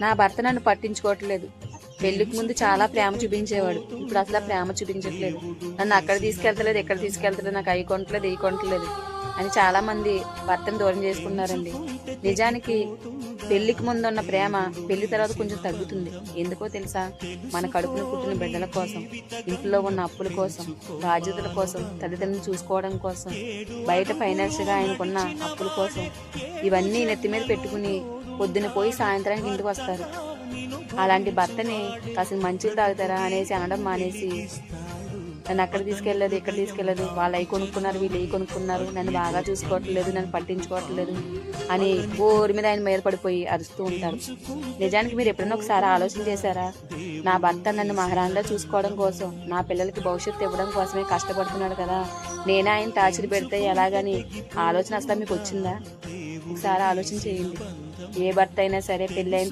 నా భర్త నన్ను పట్టించుకోవట్లేదు. పెళ్లికి ముందు చాలా ప్రేమ చూపించేవాడు, ఇప్పుడు అసలు ప్రేమ చూపించట్లేదు. నన్ను అక్కడ తీసుకెళ్తలేదు, ఎక్కడ తీసుకెళ్తలేదు, నాకు అవి కొనట్లేదు, ఇవి కొనట్లేదు అని చాలా మంది భర్తను దూరం చేసుకున్నారండి. నిజానికి పెళ్లికి ముందు ఉన్న ప్రేమ పెళ్లి తర్వాత కొంచెం తగ్గుతుంది. ఎందుకో తెలుసా? మన కడుపున పుట్టిన బిడ్డల కోసం, ఇంట్లో ఉన్న అప్పుల కోసం, బాధ్యతల కోసం, తల్లిదండ్రులను చూసుకోవడం కోసం, బయట ఫైనాన్షియల్గా ఆయనకున్న అప్పుల కోసం, ఇవన్నీ నెత్తి మీద పెట్టుకుని పొద్దున పోయి సాయంత్రానికి ఇంటికి వస్తారు. అలాంటి భర్తని కాసిన మంచిలు తాగుతారా అనేసి అనడం మానేసి, నన్ను అక్కడ తీసుకెళ్ళలేదు, ఇక్కడ తీసుకెళ్ళలేదు, వాళ్ళు అవి కొనుక్కున్నారు, వీళ్ళు అవి కొనుక్కున్నారు, నన్ను బాగా చూసుకోవట్లేదు, నన్ను పట్టించుకోవట్లేదు అని ఊరి మీద ఆయన మీద పడిపోయి అరుస్తూ ఉంటారు. నిజానికి మీరు ఎప్పుడైనా ఒకసారి ఆలోచన చేశారా? నా భర్త నన్ను మహారాణిలా చూసుకోవడం కోసం, నా పిల్లలకి భవిష్యత్తు ఇవ్వడం కోసమే కష్టపడుతున్నాడు కదా, నేనే ఆయన టార్చర్ పెడితే ఎలాగని ఆలోచన అసలు మీకు వచ్చిందా? ఒకసారి ఆలోచన చేయండి. ఏ భర్త అయినా సరే పెళ్ళైన